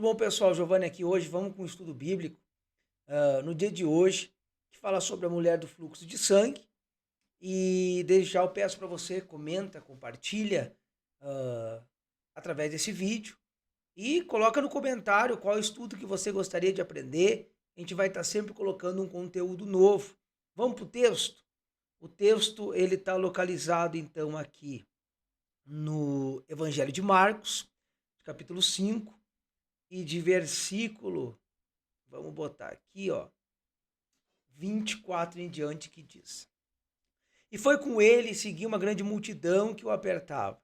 Tudo bom, pessoal? Giovanni aqui hoje. Vamos com um estudo bíblico no dia de hoje, que fala sobre a mulher do fluxo de sangue. E desde já eu peço para você, comenta, compartilha ah, através desse vídeo e coloca no comentário qual estudo que você gostaria de aprender. A gente vai estar sempre colocando um conteúdo novo. Vamos para o texto? O texto ele está localizado então aqui no Evangelho de Marcos, capítulo 5 e de versículo, vamos botar aqui, ó, 24 em diante, que diz: E foi com ele e seguia uma grande multidão que o apertava.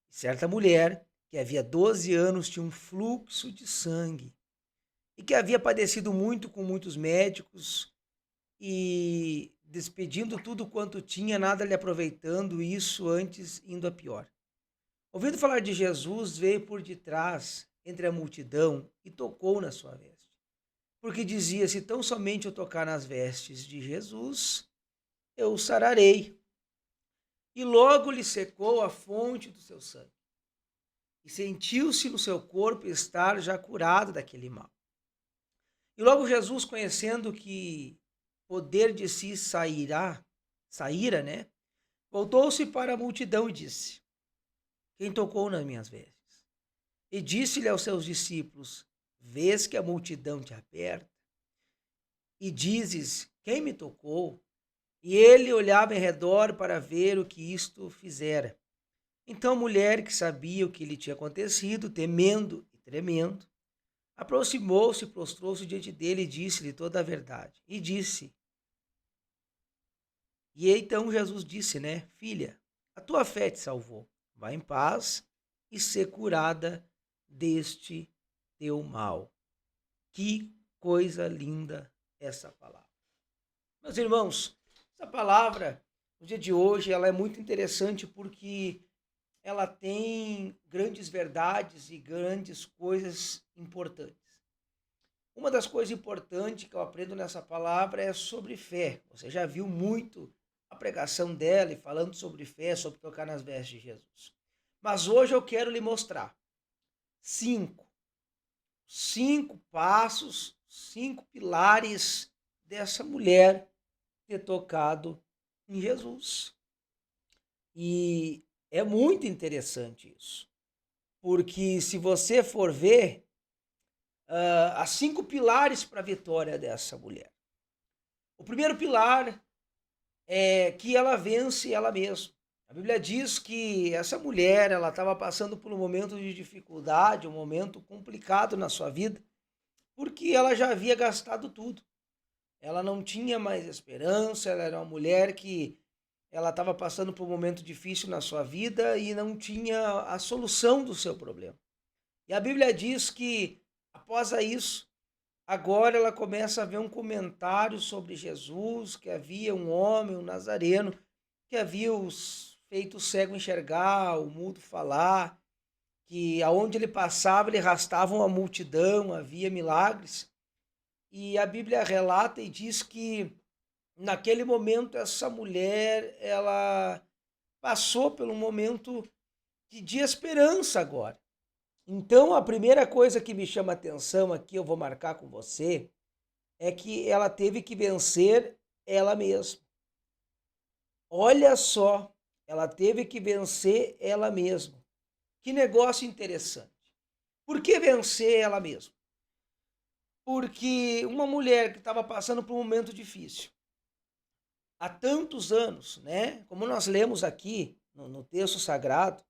E certa mulher, que havia 12 anos, tinha um fluxo de sangue, e que havia padecido muito com muitos médicos, e despedindo tudo quanto tinha, nada lhe aproveitando, isso antes indo a pior. Ouvindo falar de Jesus, veio por detrás, entre a multidão, e tocou na sua veste. Porque dizia: se tão somente eu tocar nas vestes de Jesus, eu o sararei. E logo lhe secou a fonte do seu sangue, e sentiu-se no seu corpo estar já curado daquele mal. E logo Jesus, conhecendo que poder de si saíra, né? Voltou-se para a multidão e disse: quem tocou nas minhas vestes? E disse-lhe aos seus discípulos: vês que a multidão te aperta? E dizes: quem me tocou? E ele olhava em redor para ver o que isto fizera. Então a mulher, que sabia o que lhe tinha acontecido, temendo e tremendo, aproximou-se, prostrou-se diante dele e disse-lhe toda a verdade. E então Jesus disse, né? Filha, a tua fé te salvou. Vá em paz e ser curada deste teu mal. Que coisa linda essa palavra. Meus irmãos, essa palavra, no dia de hoje, ela é muito interessante porque ela tem grandes verdades e grandes coisas importantes. Uma das coisas importantes que eu aprendo nessa palavra é sobre fé. Você já viu muito a pregação dela e falando sobre fé, sobre tocar nas vestes de Jesus. Mas hoje eu quero lhe mostrar cinco, cinco passos, cinco pilares dessa mulher ter tocado em Jesus. E é muito interessante isso, porque se você for ver, há cinco pilares para a vitória dessa mulher. O primeiro pilar é que ela vence ela mesma. A Bíblia diz que essa mulher, ela estava passando por um momento de dificuldade, um momento complicado na sua vida, porque ela já havia gastado tudo. Ela não tinha mais esperança, ela era uma mulher que ela estava passando por um momento difícil na sua vida e não tinha a solução do seu problema. E a Bíblia diz que, após isso, agora ela começa a ver um comentário sobre Jesus, que havia um homem, um nazareno, que havia feito o cego enxergar, o mudo falar, que aonde ele passava, ele arrastava uma multidão, havia milagres. E a Bíblia relata e diz que naquele momento essa mulher, ela passou por um momento de esperança agora. Então a primeira coisa que me chama a atenção aqui, eu vou marcar com você, é que ela teve que vencer ela mesma. Olha só, ela teve que vencer ela mesma. Que negócio interessante. Por que vencer ela mesma? Porque uma mulher que estava passando por um momento difícil, há tantos anos, né? Como nós lemos aqui no texto sagrado,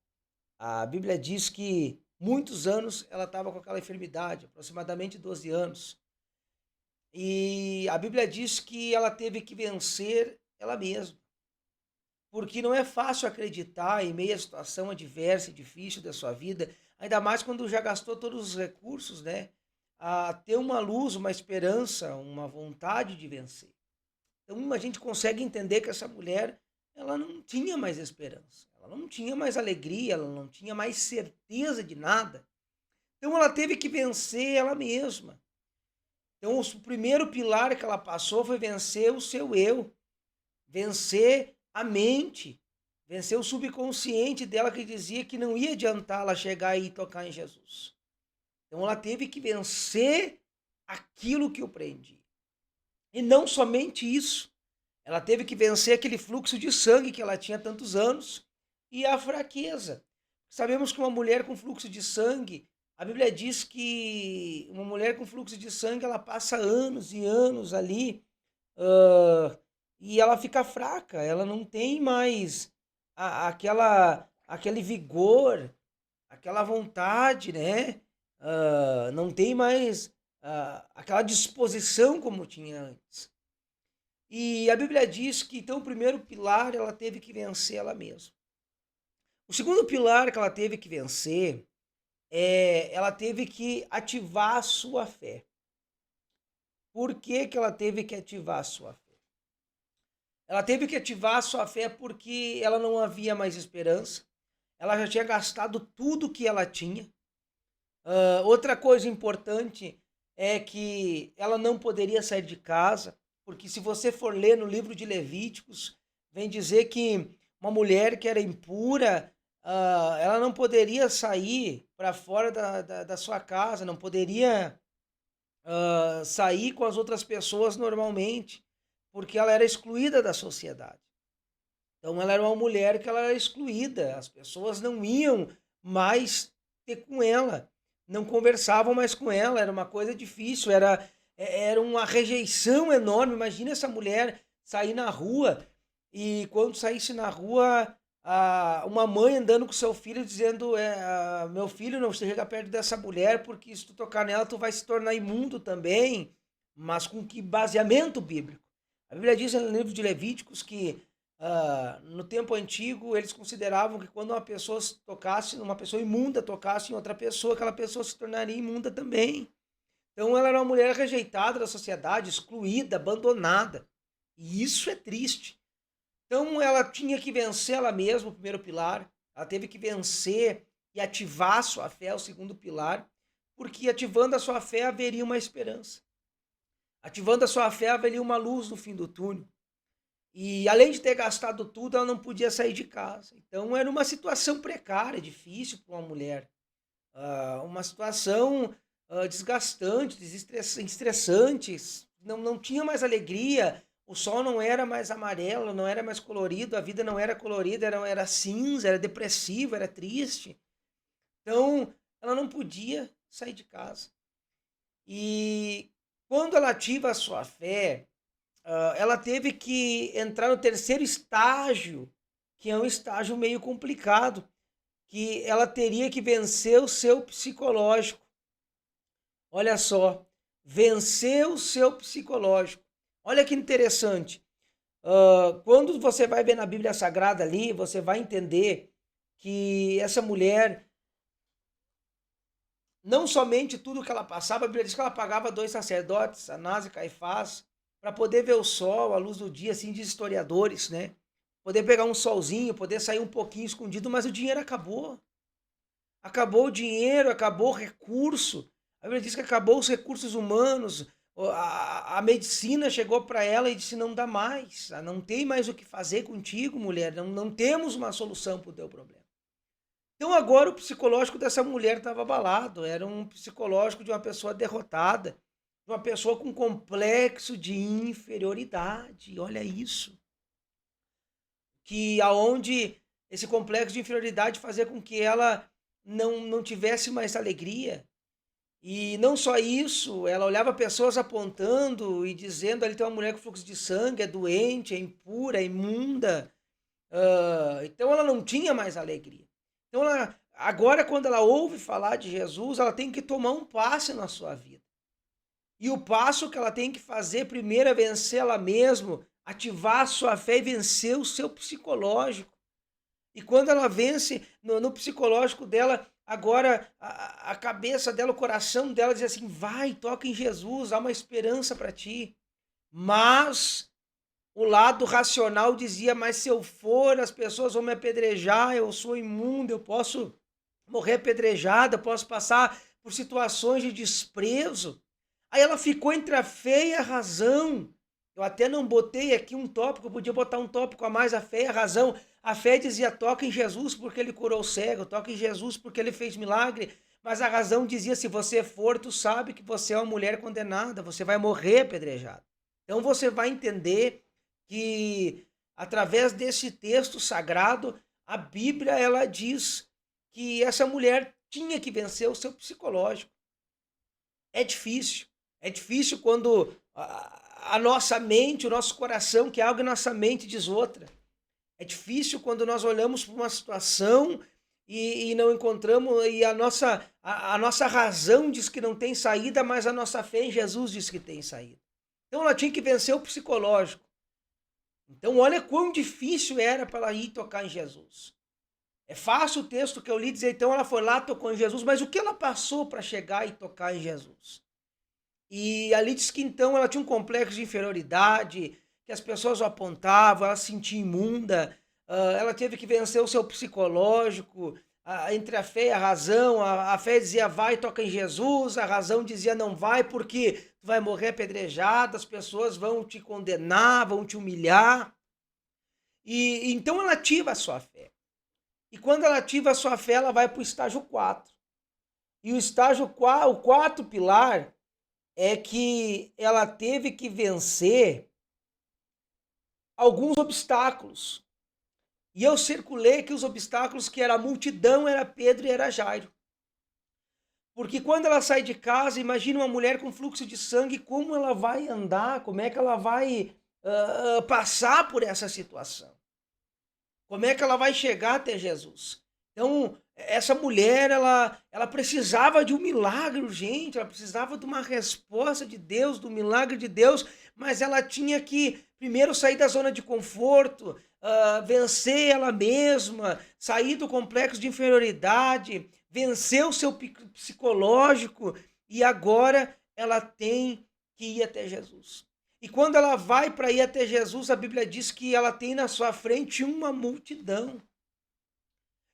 a Bíblia diz que muitos anos ela estava com aquela enfermidade, aproximadamente 12 anos. E a Bíblia diz que ela teve que vencer ela mesma. Porque não é fácil acreditar em meio à situação adversa e difícil da sua vida, ainda mais quando já gastou todos os recursos, né? A ter uma luz, uma esperança, uma vontade de vencer. Então a gente consegue entender que essa mulher, ela não tinha mais esperança, ela não tinha mais alegria, ela não tinha mais certeza de nada. Então ela teve que vencer ela mesma. Então o primeiro pilar que ela passou foi vencer o seu eu, vencer a mente, vencer o subconsciente dela que dizia que não ia adiantar ela chegar e tocar em Jesus. Então ela teve que vencer aquilo que o prendia. E não somente isso, ela teve que vencer aquele fluxo de sangue que ela tinha há tantos anos e a fraqueza. Sabemos que uma mulher com fluxo de sangue, a Bíblia diz que uma mulher com fluxo de sangue, ela passa anos e anos ali, ah, e ela fica fraca, ela não tem mais aquele vigor, aquela vontade, né? Não tem mais aquela disposição como tinha antes. E a Bíblia diz que então o primeiro pilar ela teve que vencer ela mesma. O segundo pilar que ela teve que vencer ela teve que ativar a sua fé. Por que ela teve que ativar a sua fé? Ela teve que ativar a sua fé porque ela não havia mais esperança. Ela já tinha gastado tudo que ela tinha. Outra coisa importante é que ela não poderia sair de casa, porque se você for ler no livro de Levíticos, vem dizer que uma mulher que era impura, ela não poderia sair para fora da sua casa, não poderia sair com as outras pessoas normalmente, porque ela era excluída da sociedade. Então ela era uma mulher que ela era excluída, as pessoas não iam mais ter com ela, não conversavam mais com ela, era uma coisa difícil, era uma rejeição enorme. Imagina essa mulher sair na rua e quando saísse na rua, uma mãe andando com seu filho dizendo, meu filho, não chega perto dessa mulher porque se tu tocar nela tu vai se tornar imundo também. Mas com que baseamento bíblico? A Bíblia diz no livro de Levíticos que no tempo antigo eles consideravam que quando uma pessoa tocasse, uma pessoa imunda tocasse em outra pessoa, aquela pessoa se tornaria imunda também. Então ela era uma mulher rejeitada da sociedade, excluída, abandonada. E isso é triste. Então ela tinha que vencer ela mesma, o primeiro pilar. Ela teve que vencer e ativar a sua fé, o segundo pilar, porque ativando a sua fé haveria uma esperança. Ativando a sua fé haveria uma luz no fim do túnel. E além de ter gastado tudo, ela não podia sair de casa. Então era uma situação precária, difícil para uma mulher. Uma situação desgastante, estressante. Não tinha mais alegria. O sol não era mais amarelo, não era mais colorido, a vida não era colorida, era cinza, era depressiva, era triste. Então, ela não podia sair de casa. E quando ela ativa a sua fé, ela teve que entrar no terceiro estágio, que é um estágio meio complicado, que ela teria que vencer o seu psicológico. Olha só, vencer o seu psicológico. Olha que interessante. Quando você vai ver na Bíblia Sagrada ali, você vai entender que essa mulher, não somente tudo que ela passava, a Bíblia diz que ela pagava 2 sacerdotes, Anás e Caifás, para poder ver o sol, a luz do dia, assim, de historiadores, né? Poder pegar um solzinho, poder sair um pouquinho escondido, mas o dinheiro acabou. Acabou o dinheiro, acabou o recurso. A Bíblia diz que acabou os recursos humanos. A medicina chegou para ela e disse: não dá mais, não tem mais o que fazer contigo, mulher, não temos uma solução para o teu problema. Então agora o psicológico dessa mulher estava abalado, era um psicológico de uma pessoa derrotada, de uma pessoa com complexo de inferioridade. Olha isso. Que aonde esse complexo de inferioridade fazia com que ela não tivesse mais alegria. E não só isso, ela olhava pessoas apontando e dizendo: ali tem uma mulher com fluxo de sangue, é doente, é impura, é imunda. Então ela não tinha mais alegria. Então agora, quando ela ouve falar de Jesus, ela tem que tomar um passo na sua vida. E o passo que ela tem que fazer primeiro é vencer ela mesma, ativar a sua fé e vencer o seu psicológico. E quando ela vence no psicológico dela, agora a cabeça dela, o coração dela diz assim: vai, toca em Jesus, há uma esperança para ti. Mas o lado racional dizia: mas se eu for, as pessoas vão me apedrejar, eu sou imundo, eu posso morrer apedrejada, posso passar por situações de desprezo. Aí ela ficou entre a fé e a razão. Eu até não botei aqui um tópico, eu podia botar um tópico a mais: a fé e a razão. A fé dizia: toca em Jesus porque ele curou o cego, toca em Jesus porque ele fez milagre. Mas a razão dizia: se você for, tu sabe que você é uma mulher condenada, você vai morrer apedrejada. Então você vai entender que através desse texto sagrado, a Bíblia ela diz que essa mulher tinha que vencer o seu psicológico. É difícil. É difícil quando a nossa mente, o nosso coração quer algo e nossa mente diz outra. É difícil quando nós olhamos para uma situação e não encontramos, e a nossa razão diz que não tem saída, mas a nossa fé em Jesus diz que tem saída. Então ela tinha que vencer o psicológico. Então olha quão difícil era para ela ir tocar em Jesus. É fácil o texto que eu li dizer, então ela foi lá, tocou em Jesus, mas o que ela passou para chegar e tocar em Jesus? E ali diz que então ela tinha um complexo de inferioridade, que as pessoas o apontavam, ela se sentia imunda, ela teve que vencer o seu psicológico, entre a fé e a razão. A fé dizia vai, toca em Jesus, a razão dizia não vai porque tu vai morrer apedrejado, as pessoas vão te condenar, vão te humilhar. E então ela ativa a sua fé. E quando ela ativa a sua fé, ela vai para o estágio 4. E o quarto pilar é que ela teve que vencer alguns obstáculos. E eu circulei que os obstáculos que era a multidão era Pedro e era Jairo. Porque quando ela sai de casa, imagina uma mulher com fluxo de sangue, como ela vai andar, como é que ela vai passar por essa situação? Como é que ela vai chegar até Jesus? Então, essa mulher, ela precisava de um milagre urgente, ela precisava de uma resposta de Deus, do milagre de Deus, mas ela tinha que primeiro sair da zona de conforto, vencer ela mesma, sair do complexo de inferioridade, vencer o seu psicológico, e agora ela tem que ir até Jesus. E quando ela vai para ir até Jesus, a Bíblia diz que ela tem na sua frente uma multidão.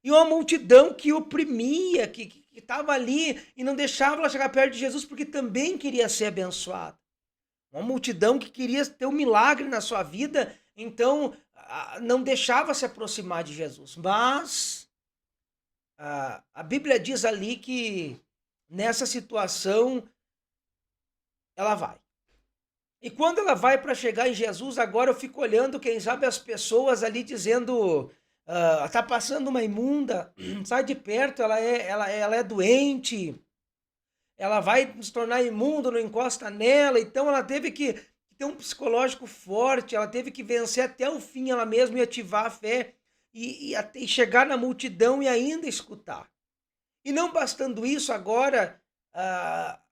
E uma multidão que oprimia, que estava ali e não deixava ela chegar perto de Jesus porque também queria ser abençoada. Uma multidão que queria ter um milagre na sua vida, então não deixava se aproximar de Jesus. Mas a Bíblia diz ali que nessa situação ela vai. E quando ela vai para chegar em Jesus, agora eu fico olhando, quem sabe, as pessoas ali dizendo, tá passando uma imunda, sai de perto, ela é doente, ela vai se tornar imunda, não encosta nela. Então ela teve que ter um psicológico forte, ela teve que vencer até o fim ela mesma e ativar a fé e chegar na multidão e ainda escutar. E não bastando isso, agora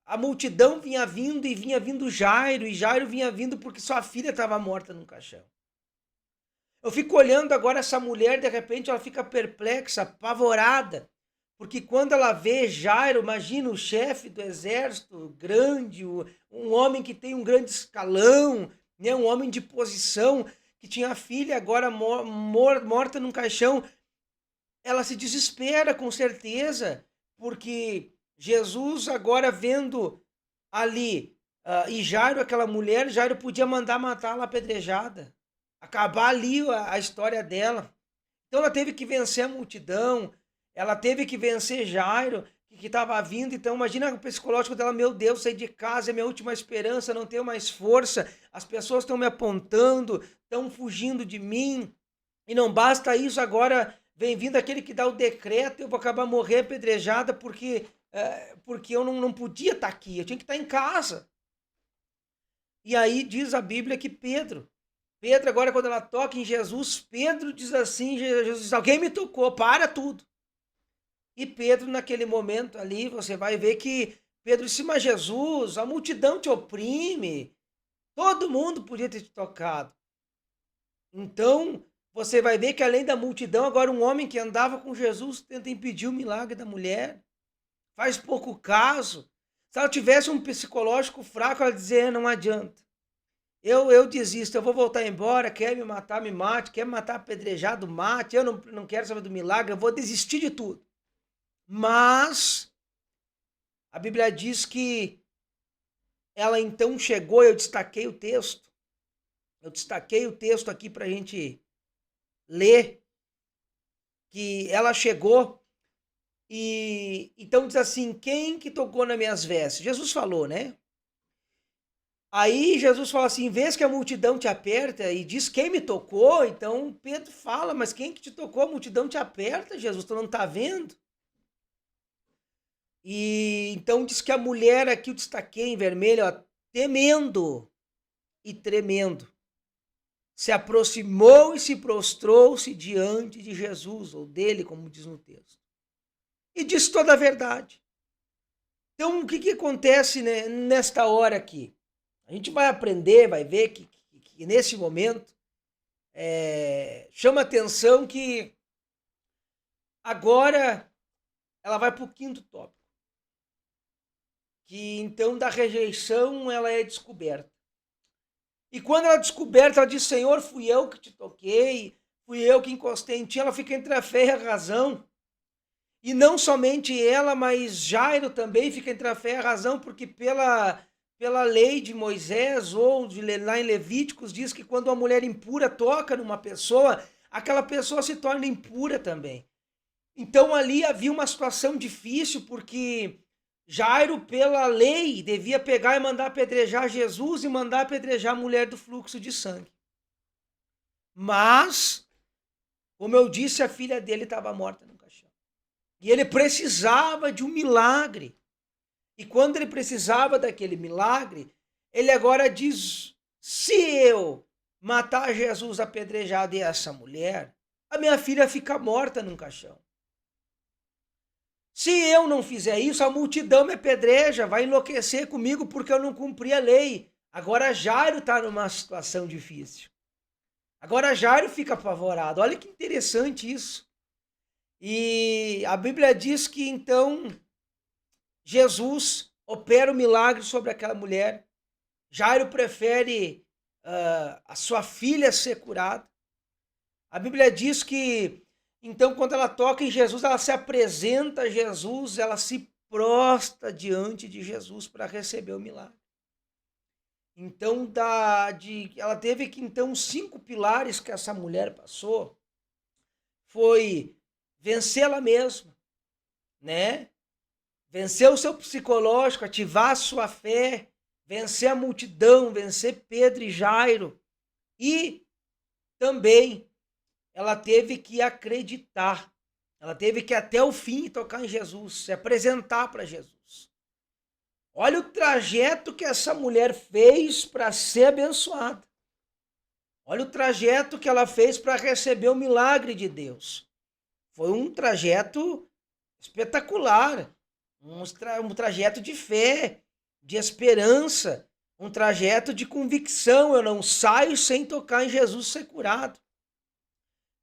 a multidão vinha vindo e vinha vindo Jairo, e Jairo vinha vindo porque sua filha estava morta no caixão. Eu fico olhando agora essa mulher, de repente ela fica perplexa, apavorada, porque quando ela vê Jairo, imagina o chefe do exército, grande, um homem que tem um grande escalão, né, um homem de posição, que tinha a filha agora morta num caixão. Ela se desespera com certeza, porque Jesus agora vendo ali e Jairo, aquela mulher, Jairo podia mandar matá-la apedrejada, acabar ali a história dela. Então ela teve que vencer a multidão, ela teve que vencer Jairo, que estava vindo. Então imagina o psicológico dela: meu Deus, sair de casa é minha última esperança, não tenho mais força, as pessoas estão me apontando, estão fugindo de mim. E não basta isso, agora vem vindo aquele que dá o decreto, eu vou acabar morrer apedrejada porque eu não podia estar aqui, eu tinha que estar em casa. E aí diz a Bíblia que Pedro agora, quando ela toca em Jesus, Pedro diz assim: Jesus diz, alguém me tocou, para tudo. E Pedro, naquele momento ali, você vai ver que Pedro disse: mas Jesus, a multidão te oprime, todo mundo podia ter te tocado. Então você vai ver que além da multidão, agora um homem que andava com Jesus tenta impedir o milagre da mulher, faz pouco caso. Se ela tivesse um psicológico fraco, ela dizia: não adianta, eu desisto, eu vou voltar embora, quer me matar, me mate, quer me matar apedrejado, mate, eu não quero saber do milagre, eu vou desistir de tudo. Mas a Bíblia diz que ela então chegou, eu destaquei o texto aqui para a gente ler, que ela chegou E então diz assim: quem que tocou nas minhas vestes? Jesus falou, né? Aí Jesus fala assim: vês que a multidão te aperta e diz quem me tocou? Então Pedro fala: mas quem que te tocou? A multidão te aperta, Jesus, tu não tá vendo? E então diz que a mulher aqui, eu destaquei em vermelho, ó, temendo e tremendo, se aproximou e se prostrou-se diante de Jesus, ou dele, como diz no texto, e disse toda a verdade. Então, o que, que acontece, né, nesta hora aqui? A gente vai aprender, vai ver que nesse momento chama atenção que agora ela vai para o quinto tópico, que então da rejeição ela é descoberta. E quando ela é descoberta, ela diz: Senhor, fui eu que te toquei, fui eu que encostei em ti. Ela fica entre a fé e a razão. E não somente ela, mas Jairo também fica entre a fé e a razão, porque pela lei de Moisés ou lá em Levíticos diz que quando uma mulher impura toca numa pessoa, aquela pessoa se torna impura também. Então ali havia uma situação difícil, porque Jairo, pela lei, devia pegar e mandar apedrejar Jesus e mandar apedrejar a mulher do fluxo de sangue. Mas, como eu disse, a filha dele estava morta no caixão. E ele precisava de um milagre. E quando ele precisava daquele milagre, ele agora diz: se eu matar Jesus apedrejado e essa mulher, a minha filha fica morta num caixão. Se eu não fizer isso, a multidão me apedreja, vai enlouquecer comigo porque eu não cumpri a lei. Agora Jairo está numa situação difícil. Agora Jairo fica apavorado. Olha que interessante isso. E a Bíblia diz que então Jesus opera o milagre sobre aquela mulher. Jairo prefere a sua filha ser curada. A Bíblia diz que então quando ela toca em Jesus, ela se apresenta a Jesus, ela se prostra diante de Jesus para receber o milagre. Então ela teve que então 5 pilares que essa mulher passou foi vencer ela mesma, né? Vencer o seu psicológico, ativar a sua fé, vencer a multidão, vencer Pedro e Jairo. E também ela teve que acreditar. Ela teve que até o fim tocar em Jesus, se apresentar para Jesus. Olha o trajeto que essa mulher fez para ser abençoada. Olha o trajeto que ela fez para receber o milagre de Deus. Foi um trajeto espetacular, um trajeto de fé, de esperança, um trajeto de convicção. Eu não saio sem tocar em Jesus ser curado.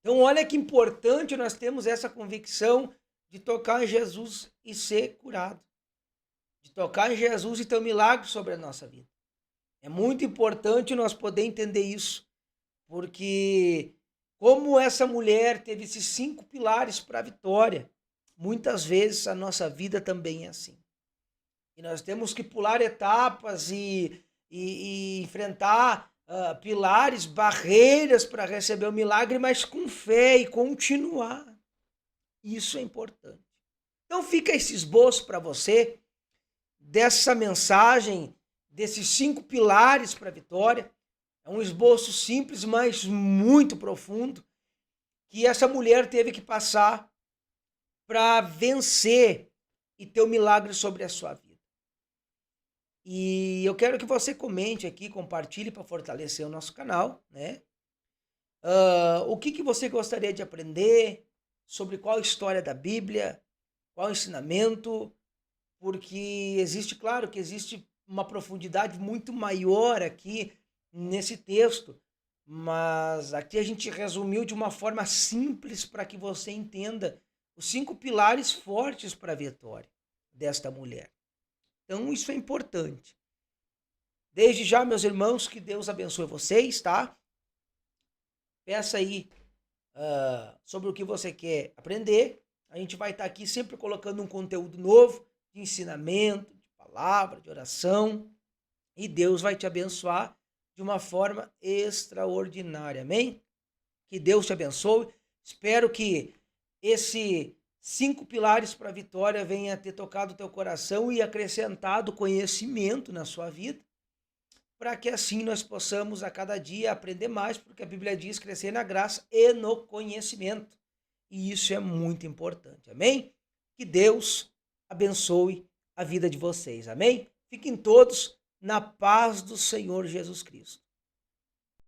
Então olha que importante nós temos essa convicção de tocar em Jesus e ser curado. De tocar em Jesus e ter um milagre sobre a nossa vida. É muito importante nós poder entender isso, porque como essa mulher teve esses 5 pilares para a vitória, muitas vezes a nossa vida também é assim. E nós temos que pular etapas e enfrentar pilares, barreiras para receber o milagre, mas com fé e continuar. Isso é importante. Então fica esse esboço para você dessa mensagem, desses 5 pilares para a vitória. É um esboço simples, mas muito profundo, que essa mulher teve que passar para vencer e ter um milagre sobre a sua vida. E eu quero que você comente aqui, compartilhe para fortalecer o nosso canal, né? O que você gostaria de aprender, sobre qual história da Bíblia, qual ensinamento, porque existe, claro que existe uma profundidade muito maior aqui nesse texto, mas aqui a gente resumiu de uma forma simples para que você entenda os 5 pilares fortes para a vitória desta mulher. Então isso é importante. Desde já, meus irmãos, que Deus abençoe vocês, tá? Peça aí sobre o que você quer aprender. A gente vai estar aqui sempre colocando um conteúdo novo, de ensinamento, de palavra, de oração. E Deus vai te abençoar de uma forma extraordinária, amém? Que Deus te abençoe. Espero que esse 5 pilares para a vitória venha ter tocado o teu coração e acrescentado conhecimento na sua vida, para que assim nós possamos a cada dia aprender mais, porque a Bíblia diz crescer na graça e no conhecimento. E isso é muito importante, amém? Que Deus abençoe a vida de vocês, amém? Fiquem todos na paz do Senhor Jesus Cristo.